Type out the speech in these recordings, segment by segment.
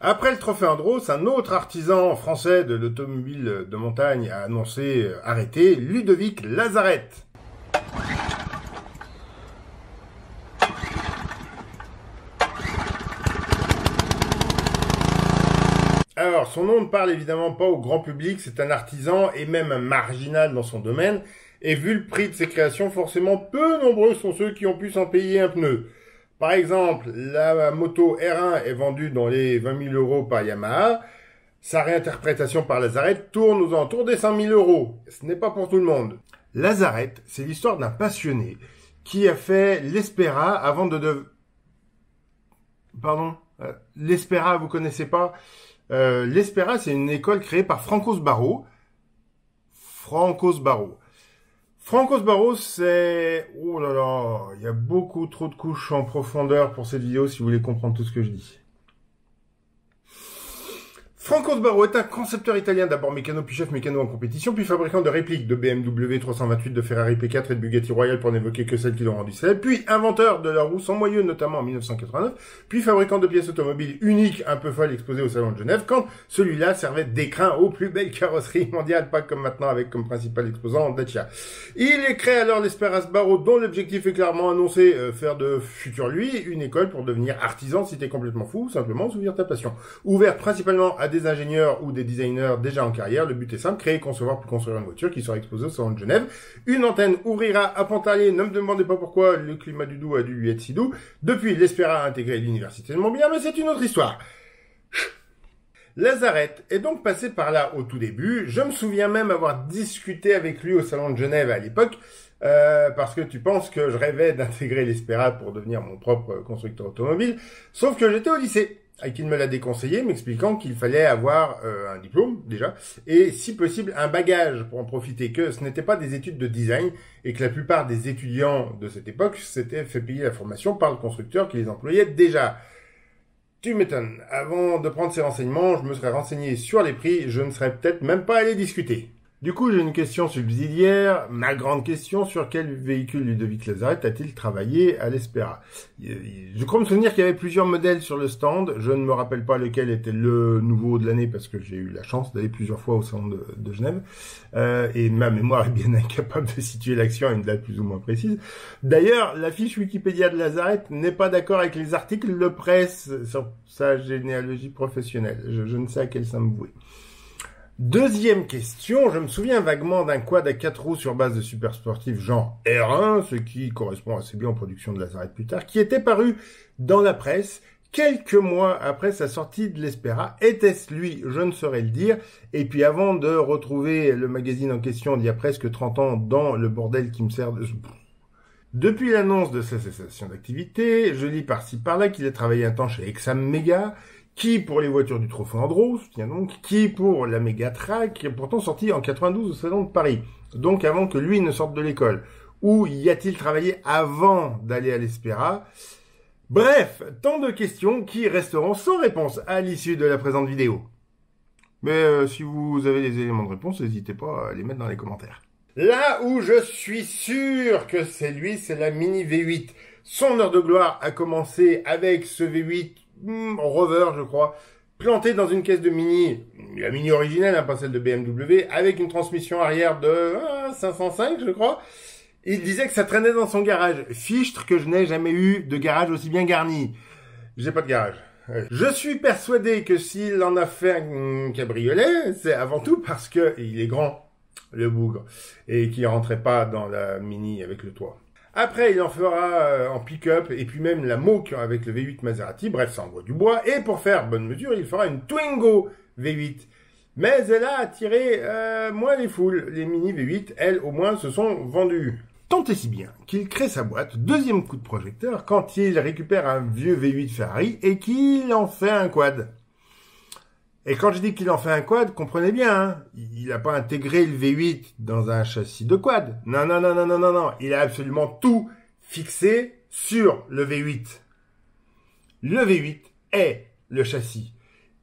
Après le trophée Andros, un autre artisan français de l'automobile de montagne a annoncé arrêter, Ludovic Lazaret. Alors, son nom ne parle évidemment pas au grand public, c'est un artisan et même un marginal dans son domaine, et vu le prix de ses créations, forcément peu nombreux sont ceux qui ont pu s'en payer un pneu. Par exemple, la moto R1 est vendue dans les 20 000 € par Yamaha, sa réinterprétation par Lazaret tourne aux alentours des 100 000 €. Ce n'est pas pour tout le monde. Lazaret, c'est l'histoire d'un passionné qui a fait l'Espera avant de... Pardon, l'Espera, vous connaissez pas? L'Espera, c'est une école créée par Franco Sbarro. Franco Sbarro, c'est... Oh là là, il y a beaucoup trop de couches en profondeur pour cette vidéo si vous voulez comprendre tout ce que je dis. Franco Sbarro est un concepteur italien, d'abord mécano puis chef mécano en compétition, puis fabricant de répliques de BMW 328, de Ferrari P4 et de Bugatti Royale pour n'évoquer que celles qui l'ont rendu célèbre, puis inventeur de la roue sans moyeu notamment en 1989, puis fabricant de pièces automobiles uniques un peu folles exposées au Salon de Genève, quand celui-là servait d'écrin aux plus belles carrosseries mondiales, pas comme maintenant avec comme principal exposant Dacia. Il crée alors l'Espera Sbarro dont l'objectif est clairement annoncé, faire de futur lui une école pour devenir artisan si t'es complètement fou, simplement souvenir ta passion. Ouverte principalement à des ingénieurs ou des designers déjà en carrière, le but est simple, créer, concevoir puis construire une voiture qui sera exposée au Salon de Genève. Une antenne ouvrira à Pontarlier, ne me demandez pas pourquoi, le climat du Doubs a dû lui être si doux. Depuis, l'Espera a intégré l'université de Montbéliard, mais c'est une autre histoire. Lazaret est donc passé par là au tout début. Je me souviens même avoir discuté avec lui au Salon de Genève à l'époque, parce que tu penses que je rêvais d'intégrer l'Espera pour devenir mon propre constructeur automobile, sauf que j'étais au lycée. Et qu'il me l'a déconseillé, m'expliquant qu'il fallait avoir un diplôme, déjà, et si possible un bagage pour en profiter, que ce n'était pas des études de design, et que la plupart des étudiants de cette époque s'étaient fait payer la formation par le constructeur qui les employait déjà. Tu m'étonnes, avant de prendre ces renseignements, je me serais renseigné sur les prix, je ne serais peut-être même pas allé discuter. Du coup, j'ai une question subsidiaire, ma grande question, sur quel véhicule Ludovic Lazaret a-t-il travaillé à l'Espera? Je crois me souvenir qu'il y avait plusieurs modèles sur le stand, je ne me rappelle pas lequel était le nouveau de l'année parce que j'ai eu la chance d'aller plusieurs fois au salon de Genève, et ma mémoire est bien incapable de situer l'action à une date plus ou moins précise. D'ailleurs, la fiche Wikipédia de Lazaret n'est pas d'accord avec les articles de presse sur sa généalogie professionnelle, je ne sais à quel ça me vouer. Deuxième question, je me souviens vaguement d'un quad à 4 roues sur base de super sportif genre R1, ce qui correspond assez bien aux productions de Lazaret plus tard, qui était paru dans la presse quelques mois après sa sortie de l'Espera. Était-ce lui? Je ne saurais le dire. Et puis avant de retrouver le magazine en question d'il y a presque 30 ans dans le bordel qui me sert de... Depuis l'annonce de sa cessation d'activité, je lis par-ci par-là qu'il a travaillé un temps chez Exam Mega, qui pour les voitures du Trophée Andros, tiens donc, qui pour la Megatrack, qui est pourtant sortie en 92 au Salon de Paris, donc avant que lui ne sorte de l'école. Où y a-t-il travaillé avant d'aller à l'Espera? Bref, tant de questions qui resteront sans réponse à l'issue de la présente vidéo. Mais si vous avez des éléments de réponse, n'hésitez pas à les mettre dans les commentaires. Là où je suis sûr que c'est lui, c'est la Mini V8. Son heure de gloire a commencé avec ce V8 Rover, je crois, planté dans une caisse de Mini, la Mini originelle, hein, pas celle de BMW, avec une transmission arrière de 505, je crois. Il disait que ça traînait dans son garage. Fichtre que je n'ai jamais eu de garage aussi bien garni. J'ai pas de garage. Je suis persuadé que s'il en a fait un cabriolet, c'est avant tout parce que il est grand, le bougre, et qu'il rentrait pas dans la Mini avec le toit. Après, il en fera en pick-up, et puis même la Moke avec le V8 Maserati, bref, ça envoie du bois, et pour faire bonne mesure, il fera une Twingo V8. Mais elle a attiré moins les foules. Les Mini V8, elles, au moins, se sont vendues. Tant et si bien qu'il crée sa boîte, deuxième coup de projecteur, quand il récupère un vieux V8 Ferrari, et qu'il en fait un quad. Et quand je dis qu'il en fait un quad, comprenez bien, hein, il n'a pas intégré le V8 dans un châssis de quad. Non, non, non, non, non, non, non. Il a absolument tout fixé sur le V8. Le V8 est le châssis.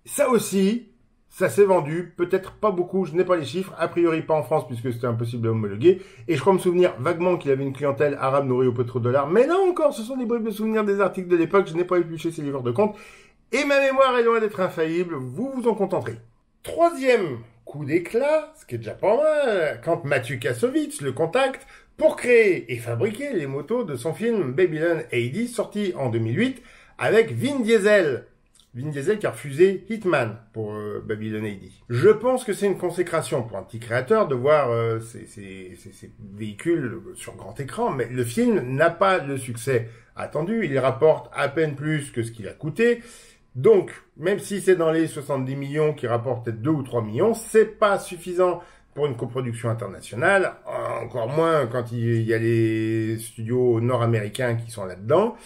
Ça aussi, ça s'est vendu, peut-être pas beaucoup, je n'ai pas les chiffres, a priori pas en France puisque c'était impossible à homologuer. Et je crois me souvenir vaguement qu'il avait une clientèle arabe nourrie au pétrodollar. Mais là encore, ce sont des bribes de souvenirs des articles de l'époque, je n'ai pas épluché ces livres de compte. Et ma mémoire est loin d'être infaillible, vous vous en contenterez. Troisième coup d'éclat, ce qui est déjà pas mal, quand Mathieu Kassovitz le contacte pour créer et fabriquer les motos de son film Babylon AD, sorti en 2008, avec Vin Diesel. Vin Diesel qui a refusé Hitman pour Babylon AD. Je pense que c'est une consécration pour un petit créateur de voir ces véhicules sur grand écran, mais le film n'a pas le succès attendu. Il rapporte à peine plus que ce qu'il a coûté. Donc, même si c'est dans les 70 millions qui rapportent peut-être 2 ou 3 millions, c'est pas suffisant pour une coproduction internationale, encore moins quand il y a les studios nord-américains qui sont là-dedans.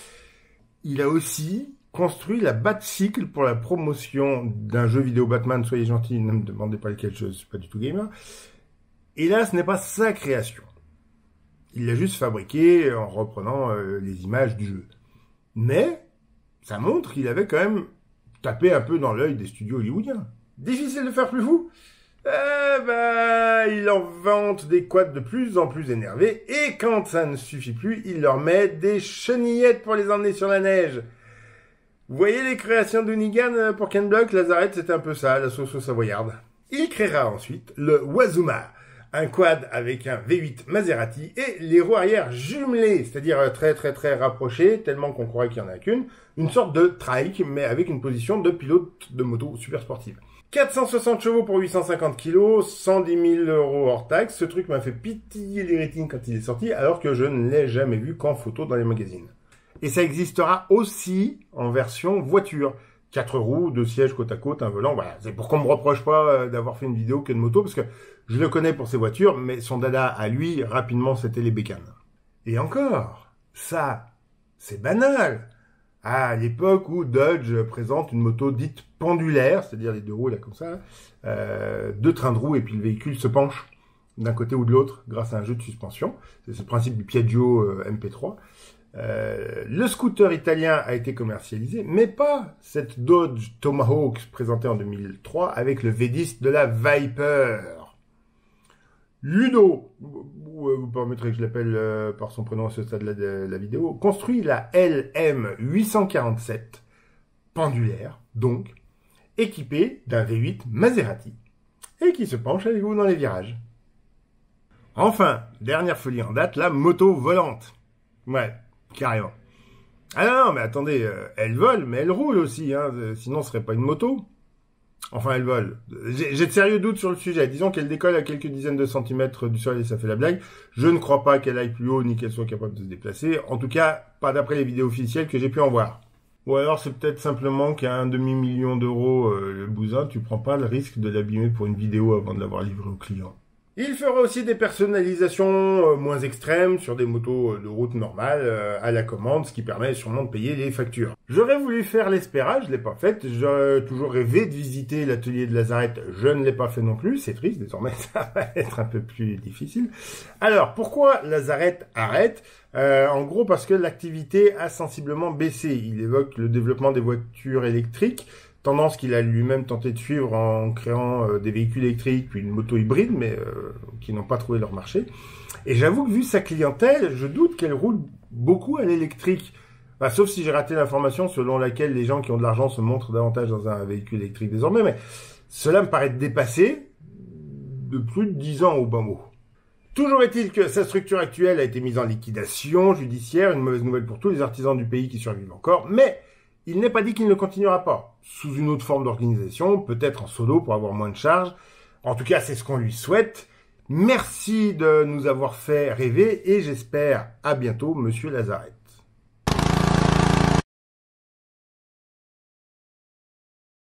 Il a aussi construit la Batcycle pour la promotion d'un jeu vidéo Batman. Soyez gentils, ne me demandez pas lequel, je suis pas du tout gamer. Et là, ce n'est pas sa création. Il l'a juste fabriqué en reprenant les images du jeu. Mais ça montre qu'il avait quand même tapé un peu dans l'œil des studios hollywoodiens. Difficile de faire plus fou? Il en vante des quads de plus en plus énervés, et quand ça ne suffit plus, il leur met des chenillettes pour les emmener sur la neige. Vous voyez les créations d'Unigan pour Ken Block, Lazarette, c'était un peu ça, la sauce savoyarde. Il créera ensuite le Wazuma, un quad avec un V8 Maserati et les roues arrière jumelées, c'est-à-dire très rapprochées, tellement qu'on croirait qu'il n'y en a qu'une, une sorte de trike, mais avec une position de pilote de moto super sportive. 460 chevaux pour 850 kg, 110 000 € hors taxe. Ce truc m'a fait pitiller les ratings quand il est sorti, alors que je ne l'ai jamais vu qu'en photo dans les magazines. Et ça existera aussi en version voiture. 4 roues, 2 sièges côte à côte, un volant, voilà. C'est pour qu'on me reproche pas d'avoir fait une vidéo que de moto, parce que je le connais pour ses voitures, mais son dada à lui, rapidement, c'était les bécanes. Et encore, ça, c'est banal. À l'époque où Dodge présente une moto dite pendulaire, c'est-à-dire les deux roues là comme ça, deux trains de roues et puis le véhicule se penche d'un côté ou de l'autre grâce à un jeu de suspension. C'est le principe du Piaggio MP3. Le scooter italien a été commercialisé, mais pas cette Dodge Tomahawk présentée en 2003 avec le V10 de la Viper. Ludo, vous permettrez que je l'appelle par son prénom à ce stade de la vidéo, construit la LM847, pendulaire, donc, équipée d'un V8 Maserati, et qui se penche avec vous dans les virages. Enfin, dernière folie en date, la moto volante. Ouais, carrément. Ah non, mais attendez, elle vole, mais elle roule aussi, hein, sinon ce serait pas une moto. Enfin, elle vole. J'ai de sérieux doutes sur le sujet. Disons qu'elle décolle à quelques dizaines de centimètres du sol et ça fait la blague. Je ne crois pas qu'elle aille plus haut ni qu'elle soit capable de se déplacer. En tout cas, pas d'après les vidéos officielles que j'ai pu en voir. Ou alors c'est peut-être simplement qu'à un demi-million d'euros le bousin, tu prends pas le risque de l'abîmer pour une vidéo avant de l'avoir livré au client. Il fera aussi des personnalisations moins extrêmes sur des motos de route normales à la commande, ce qui permet sûrement de payer les factures. J'aurais voulu faire l'Espera, je l'ai pas faite. J'aurais toujours rêvé de visiter l'atelier de Lazarette, je ne l'ai pas fait non plus. C'est triste, désormais ça va être un peu plus difficile. Alors, pourquoi Lazarette arrête en gros, parce que l'activité a sensiblement baissé. Il évoque le développement des voitures électriques, tendance qu'il a lui-même tenté de suivre en créant des véhicules électriques puis une moto hybride, mais qui n'ont pas trouvé leur marché. Et j'avoue que vu sa clientèle, je doute qu'elle roule beaucoup à l'électrique. Enfin, sauf si j'ai raté l'information selon laquelle les gens qui ont de l'argent se montrent davantage dans un véhicule électrique désormais, mais cela me paraît dépassé de plus de 10 ans au bas mot. Toujours est-il que sa structure actuelle a été mise en liquidation judiciaire, une mauvaise nouvelle pour tous les artisans du pays qui survivent encore, mais il n'est pas dit qu'il ne continuera pas, sous une autre forme d'organisation, peut-être en solo pour avoir moins de charges. En tout cas, c'est ce qu'on lui souhaite. Merci de nous avoir fait rêver et j'espère à bientôt, Monsieur Lazarette.